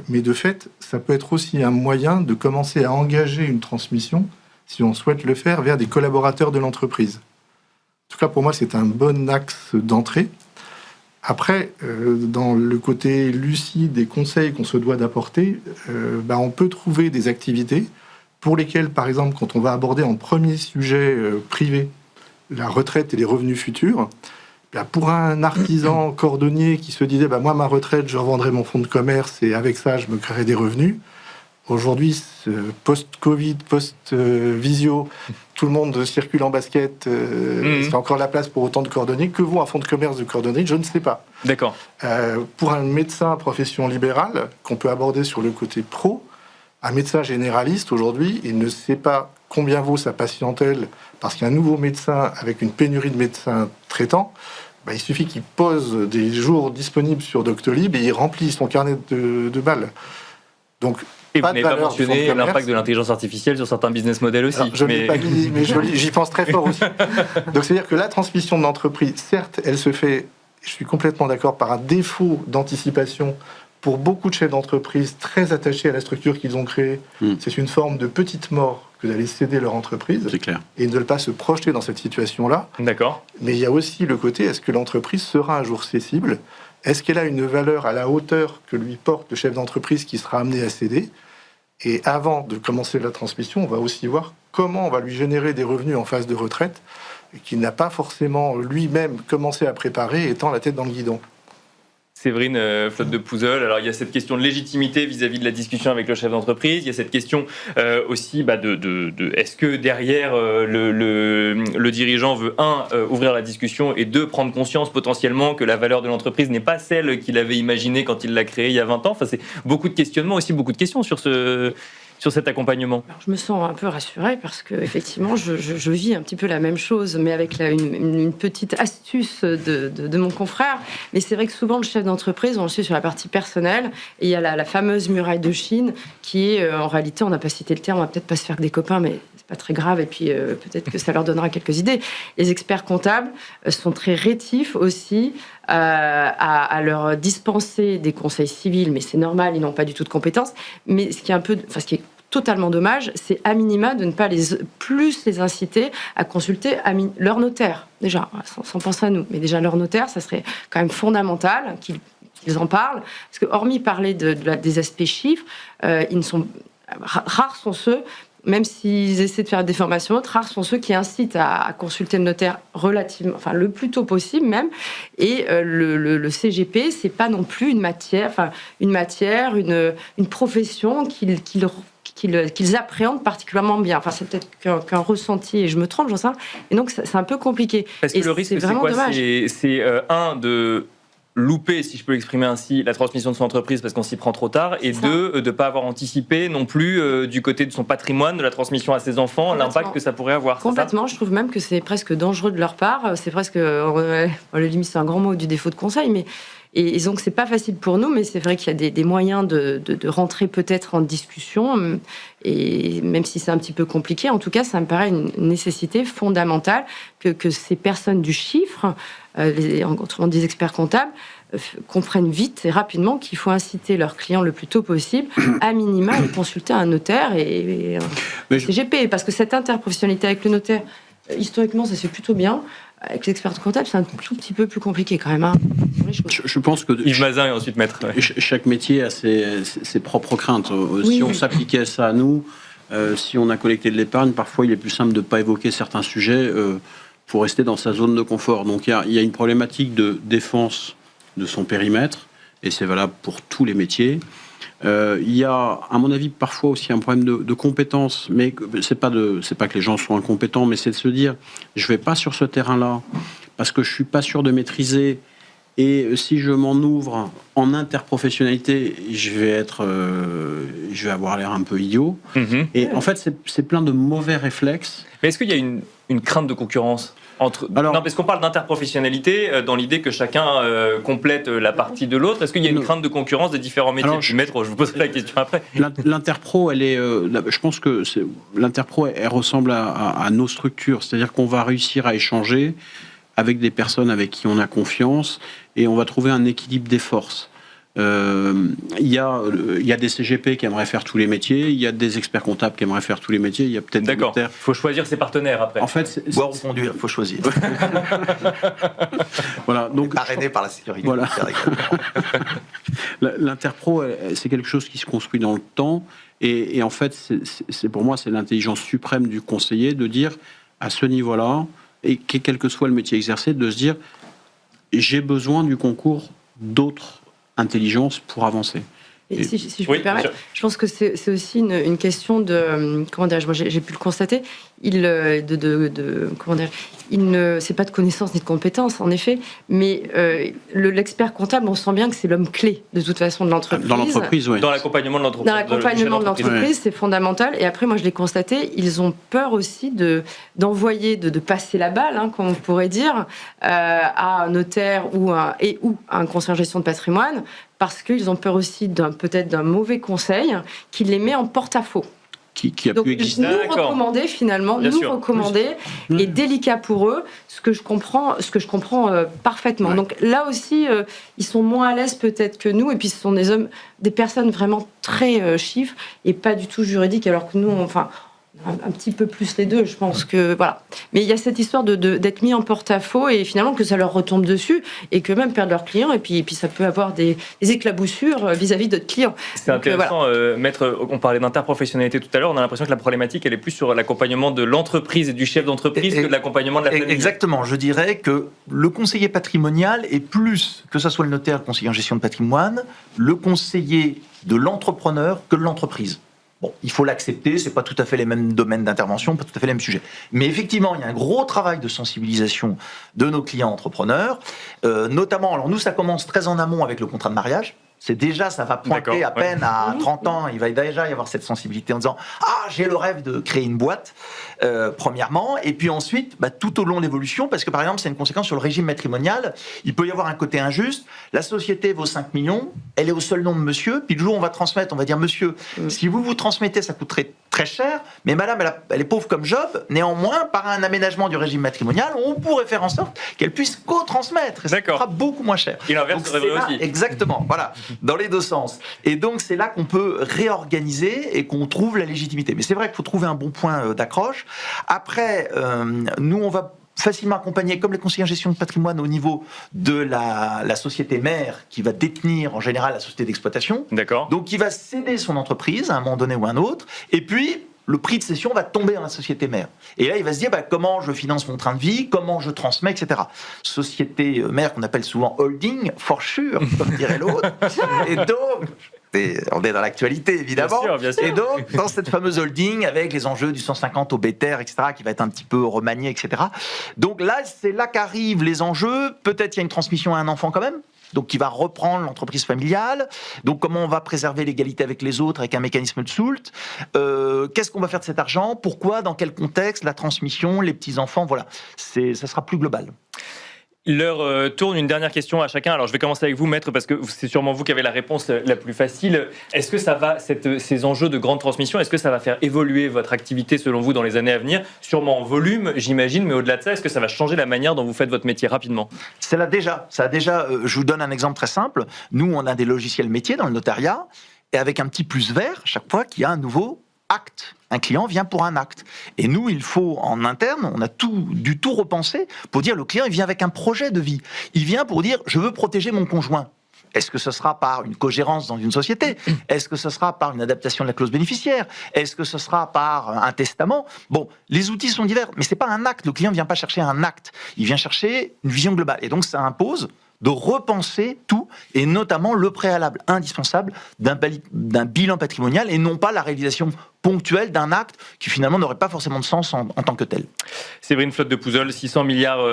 Mais de fait, ça peut être aussi un moyen de commencer à engager une transmission, si on souhaite le faire, vers des collaborateurs de l'entreprise. En tout cas, pour moi, c'est un bon axe d'entrée. Après, dans le côté lucide des conseils qu'on se doit d'apporter, on peut trouver des activités pour lesquelles, par exemple, quand on va aborder en premier sujet privé la retraite et les revenus futurs, pour un artisan cordonnier qui se disait moi, ma retraite, je revendrai mon fonds de commerce et avec ça, je me créerai des revenus. Aujourd'hui, post-Covid, post-visio, tout le monde circule en basket. C'est encore la place pour autant de cordonniers. Que vaut un fonds de commerce de cordonnier ? Je ne sais pas. D'accord. Pour un médecin profession libérale, qu'on peut aborder sur le côté pro, un médecin généraliste, aujourd'hui, il ne sait pas combien vaut sa patientèle parce qu'un nouveau médecin, avec une pénurie de médecins traitants, il suffit qu'il pose des jours disponibles sur Doctolib et il remplit son carnet de balles. Donc, et vous n'avez pas mentionné l'impact de l'intelligence artificielle sur certains business models aussi. Alors, je ne l'ai pas dit, mais j'y pense très fort aussi. Donc, c'est-à-dire que la transmission de l'entreprise, certes, elle se fait, je suis complètement d'accord, par un défaut d'anticipation pour beaucoup de chefs d'entreprise très attachés à la structure qu'ils ont créée. C'est une forme de petite mort que d'aller céder leur entreprise. C'est clair. Et de ne pas se projeter dans cette situation-là. D'accord. Mais il y a aussi le côté, est-ce que l'entreprise sera un jour cessible ? Est-ce qu'elle a une valeur à la hauteur que lui porte le chef d'entreprise qui sera amené à céder ? Et avant de commencer la transmission, on va aussi voir comment on va lui générer des revenus en phase de retraite qu'il n'a pas forcément lui-même commencé à préparer étant la tête dans le guidon. Séverine Flotte de Pouzeul, alors il y a cette question de légitimité vis-à-vis de la discussion avec le chef d'entreprise, il y a cette question aussi de est-ce que derrière le dirigeant veut ouvrir la discussion et prendre conscience potentiellement que la valeur de l'entreprise n'est pas celle qu'il avait imaginée quand il l'a créée il y a 20 ans. Enfin, c'est beaucoup de questionnements, aussi beaucoup de questions sur cet accompagnement. Alors, je me sens un peu rassurée parce que effectivement, je vis un petit peu la même chose, mais avec une petite astuce de mon confrère. Mais c'est vrai que souvent, le chef d'entreprise, on le sait sur la partie personnelle, et il y a la fameuse muraille de Chine qui est, en réalité, on n'a pas cité le terme, on va peut-être pas se faire que des copains, mais c'est pas très grave, et puis peut-être que ça leur donnera quelques idées. Les experts comptables sont très rétifs aussi à leur dispenser des conseils civils, mais c'est normal, ils n'ont pas du tout de compétences. Mais ce qui est totalement dommage, c'est à minima de ne pas plus les inciter à consulter leur notaire. Déjà, sans penser à nous, mais déjà leur notaire, ça serait quand même fondamental qu'ils en parlent. Parce que hormis parler des aspects chiffres, rares sont ceux, même s'ils essaient de faire des formations, rares sont ceux qui incitent à consulter le notaire le plus tôt possible même. Et le CGP, c'est pas non plus une profession qu'ils appréhendent particulièrement bien. Enfin, c'est peut-être qu'un ressenti, et je me trompe, j'en sais rien. Et donc, c'est un peu compliqué. Parce que le risque, c'est quoi ? Dommage. C'est de louper, si je peux l'exprimer ainsi, la transmission de son entreprise parce qu'on s'y prend trop tard, et deux, de ne pas avoir anticipé non plus du côté de son patrimoine, de la transmission à ses enfants, l'impact que ça pourrait avoir. Complètement, je trouve même que c'est presque dangereux de leur part, c'est presque, le limite c'est un grand mot du défaut de conseil, mais et donc c'est pas facile pour nous, mais c'est vrai qu'il y a des moyens de rentrer peut-être en discussion, et même si c'est un petit peu compliqué, en tout cas ça me paraît une nécessité fondamentale que ces personnes du chiffre, autrement des experts comptables, comprennent vite et rapidement qu'il faut inciter leurs clients le plus tôt possible, à minima, à consulter un notaire et un CGP, parce que cette interprofessionnalité avec le notaire, historiquement ça se fait plutôt bien. Avec les experts comptables, c'est un tout petit peu plus compliqué quand même. Hein. Je pense que Yves Mazin et ensuite Maître. Ouais. Chaque métier a ses propres craintes. Si on s'appliquait ça à nous, si on a collecté de l'épargne, parfois il est plus simple de ne pas évoquer certains sujets pour rester dans sa zone de confort. Donc il y a une problématique de défense de son périmètre, et c'est valable pour tous les métiers. Il y a, à mon avis, parfois aussi un problème de compétence, mais c'est pas que les gens sont incompétents, mais c'est de se dire, je vais pas sur ce terrain-là parce que je suis pas sûr de maîtriser, et si je m'en ouvre en interprofessionnalité, je vais avoir l'air un peu idiot. Mm-hmm. Et en fait, c'est plein de mauvais réflexes. Mais est-ce qu'il y a une crainte de concurrence non, parce qu'on parle d'interprofessionnalité dans l'idée que chacun complète la partie de l'autre. Est-ce qu'il y a une crainte de concurrence des différents métiers? Maître, je vous poserai la question après. L'interpro, je pense que l'interpro, elle ressemble à nos structures. C'est-à-dire qu'on va réussir à échanger avec des personnes avec qui on a confiance, et on va trouver un équilibre des forces. Il y a des CGP qui aimeraient faire tous les métiers, il y a des experts comptables qui aimeraient faire tous les métiers, il y a peut-être des notaires. Il faut choisir ses partenaires après. En fait, boire ou conduire, il faut choisir. Voilà, donc parrainé par la sécurité. Voilà. L'interpro, c'est quelque chose qui se construit dans le temps, et en fait, c'est pour moi, c'est l'intelligence suprême du conseiller de dire à ce niveau-là, et quel que soit le métier exercé, de se dire j'ai besoin du concours d'autres intelligence pour avancer. Et si je peux me permettre, je pense que c'est aussi une question de, comment dirais-je, moi j'ai pu le constater, c'est pas de connaissance ni de compétence en effet, mais l'expert comptable, on sent bien que c'est l'homme clé de toute façon de l'entreprise. Dans l'entreprise, oui. Dans l'accompagnement de l'entreprise. Dans l'accompagnement de l'entreprise, c'est fondamental. Et après, moi je l'ai constaté, ils ont peur aussi d'envoyer, de passer la balle, hein, comme on pourrait dire, à un notaire ou à un conseiller en gestion de patrimoine, parce qu'ils ont peur aussi peut-être d'un mauvais conseil qui les met en porte-à-faux. Qui a donc, pu exister. Recommander finalement, est délicat pour eux, ce que je comprends parfaitement. Ouais. Donc là aussi, ils sont moins à l'aise peut-être que nous, et puis ce sont des personnes vraiment très chiffres et pas du tout juridiques, alors que nous, un petit peu plus les deux, je pense que voilà. Mais il y a cette histoire d'être mis en porte-à-faux et finalement que ça leur retombe dessus et que même perdre leurs clients, et puis ça peut avoir des éclaboussures vis-à-vis d'autres clients. C'est intéressant, Maître, on parlait d'interprofessionnalité tout à l'heure, on a l'impression que la problématique elle est plus sur l'accompagnement de l'entreprise et du chef d'entreprise que de l'accompagnement de la famille. Exactement, je dirais que le conseiller patrimonial est plus, que ce soit le notaire, le conseiller en gestion de patrimoine, le conseiller de l'entrepreneur que de l'entreprise. Bon, il faut l'accepter, c'est pas tout à fait les mêmes domaines d'intervention, pas tout à fait les mêmes sujets. Mais effectivement, il y a un gros travail de sensibilisation de nos clients entrepreneurs, notamment, alors nous, ça commence très en amont avec le contrat de mariage. C'est déjà, ça va pointer à peine à 30 ans, il va déjà y avoir cette sensibilité en disant « Ah, j'ai le rêve de créer une boîte », premièrement, et puis ensuite, tout au long de l'évolution, parce que par exemple, c'est une conséquence sur le régime matrimonial, il peut y avoir un côté injuste, la société vaut 5 millions, elle est au seul nom de monsieur, puis le jour où on va transmettre, on va dire « Monsieur, si vous transmettez, ça coûterait très cher, mais madame, elle est pauvre comme Job, néanmoins, par un aménagement du régime matrimonial, on pourrait faire en sorte qu'elle puisse co-transmettre, et ça coûtera beaucoup moins cher. » Et l'inverse serait vrai aussi. Exactement, voilà. Dans les deux sens. Et donc, c'est là qu'on peut réorganiser et qu'on trouve la légitimité. Mais c'est vrai qu'il faut trouver un bon point d'accroche. Après, nous, on va facilement accompagner, comme les conseillers en gestion de patrimoine, au niveau de la société mère qui va détenir, en général, la société d'exploitation. D'accord. Donc, qui va céder son entreprise à un moment donné ou à un autre. Et puis, le prix de cession va tomber dans la société mère. Et là, il va se dire comment je finance mon train de vie, comment je transmets, etc. Société mère qu'on appelle souvent holding, for sure, comme dirait l'autre. Et donc, on est dans l'actualité, évidemment. Bien sûr. Et donc, dans cette fameuse holding, avec les enjeux du 150 au BTR, etc., qui va être un petit peu remanié, etc. Donc là, c'est là qu'arrivent les enjeux. Peut-être il y a une transmission à un enfant quand même. donc qui va reprendre l'entreprise familiale. Donc comment on va préserver l'égalité avec les autres avec un mécanisme de Soult. Qu'est-ce qu'on va faire de cet argent? Pourquoi? Dans quel contexte? La transmission, les petits-enfants, voilà. Ça sera plus global. L'heure tourne, une dernière question à chacun. Alors je vais commencer avec vous, maître, parce que c'est sûrement vous qui avez la réponse la plus facile. Est-ce que ça va, ces enjeux de grande transmission, est-ce que ça va faire évoluer votre activité selon vous dans les années à venir? Sûrement en volume, j'imagine, mais au-delà de ça, est-ce que ça va changer la manière dont vous faites votre métier rapidement? Ça a déjà, je vous donne un exemple très simple. Nous, on a des logiciels métiers dans le notariat, et avec un petit plus vert, chaque fois qu'il y a un nouveau acte. Un client vient pour un acte. Et nous, il faut, en interne, on a du tout repensé pour dire le client, il vient avec un projet de vie. Il vient pour dire, je veux protéger mon conjoint. Est-ce que ce sera par une cogérance dans une société? Est-ce que ce sera par une adaptation de la clause bénéficiaire? Est-ce que ce sera par un testament? Bon, les outils sont divers, mais c'est pas un acte. Le client ne vient pas chercher un acte. Il vient chercher une vision globale. Et donc, ça impose de repenser tout, et notamment le préalable indispensable d'un bilan patrimonial, et non pas la réalisation ponctuelle d'un acte qui finalement n'aurait pas forcément de sens en tant que tel. Séverine Flotte de Pouzols, 600 milliards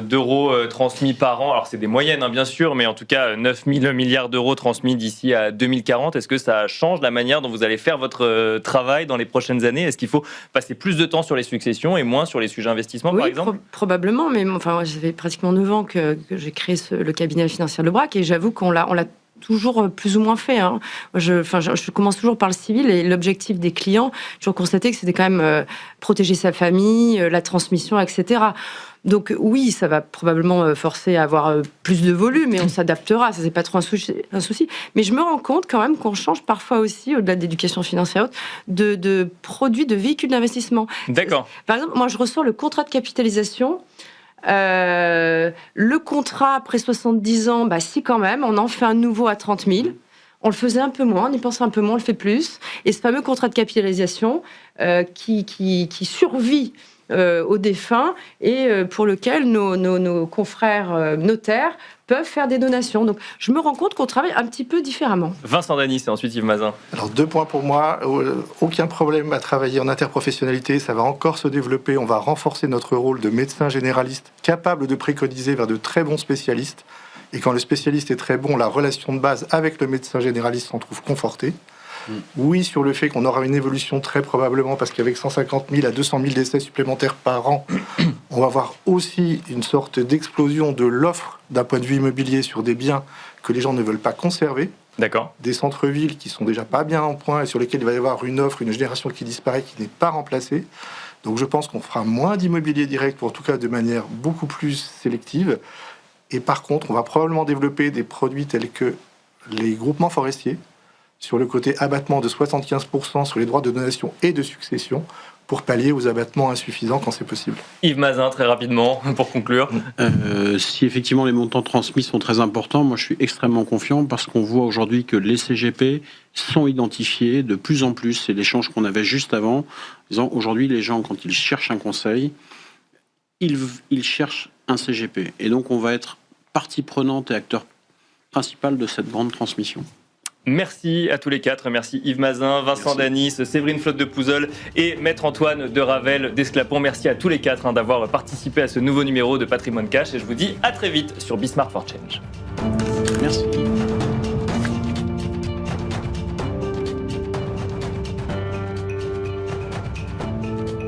d'euros transmis par an. Alors c'est des moyennes, bien sûr, mais en tout cas 9 000 milliards d'euros transmis d'ici à 2040. Est-ce que ça change la manière dont vous allez faire votre travail dans les prochaines années? Est-ce qu'il faut passer plus de temps sur les successions et moins sur les sujets investissement, par exemple? Probablement, mais moi, ça fait pratiquement 9 ans que j'ai créé le cabinet financier Lebrac, et j'avoue qu'on l'a toujours plus ou moins fait. Je commence toujours par le civil, et l'objectif des clients, j'ai constaté que c'était quand même protéger sa famille, la transmission, etc. Donc oui, ça va probablement forcer à avoir plus de volume, et on s'adaptera, ça c'est pas trop un souci. Mais je me rends compte quand même qu'on change parfois aussi, au-delà de l'éducation financière, de produits, de véhicules d'investissement. D'accord. Par exemple, moi je ressors le contrat de capitalisation. Le contrat après 70 ans, si quand même, on en fait un nouveau à 30 000. On le faisait un peu moins, on y pense un peu moins, on le fait plus. Et ce fameux contrat de capitalisation qui survit aux défunts, et pour lequel nos confrères notaires peuvent faire des donations. Donc je me rends compte qu'on travaille un petit peu différemment. Vincent Danis et ensuite Yves Mazin. Alors 2 points pour moi. Aucun problème à travailler en interprofessionnalité, ça va encore se développer. On va renforcer notre rôle de médecin généraliste capable de préconiser vers de très bons spécialistes. Et quand le spécialiste est très bon, la relation de base avec le médecin généraliste s'en trouve confortée. Oui, sur le fait qu'on aura une évolution très probablement, parce qu'avec 150 000 à 200 000 décès supplémentaires par an, on va avoir aussi une sorte d'explosion de l'offre d'un point de vue immobilier sur des biens que les gens ne veulent pas conserver. D'accord. Des centres-villes qui sont déjà pas bien en point et sur lesquels il va y avoir une offre, une génération qui disparaît, qui n'est pas remplacée. Donc je pense qu'on fera moins d'immobilier direct, ou en tout cas de manière beaucoup plus sélective. Et par contre, on va probablement développer des produits tels que les groupements forestiers, sur le côté abattement de 75% sur les droits de donation et de succession, pour pallier aux abattements insuffisants quand c'est possible. Yves Mazin, très rapidement, pour conclure. Si effectivement les montants transmis sont très importants, moi je suis extrêmement confiant, parce qu'on voit aujourd'hui que les CGP sont identifiés de plus en plus. C'est l'échange qu'on avait juste avant, disant aujourd'hui les gens, quand ils cherchent un conseil, ils cherchent un CGP. Et donc on va être partie prenante et acteur principal de cette grande transmission. Merci à tous les 4. Merci Yves Mazin, Vincent Danis, Séverine Flotte de Pouzols et Maître Antoine de Ravel d'Esclapon. Merci à tous les 4 d'avoir participé à ce nouveau numéro de Patrimoine Cash. Et je vous dis à très vite sur Be Smart for Change. Merci.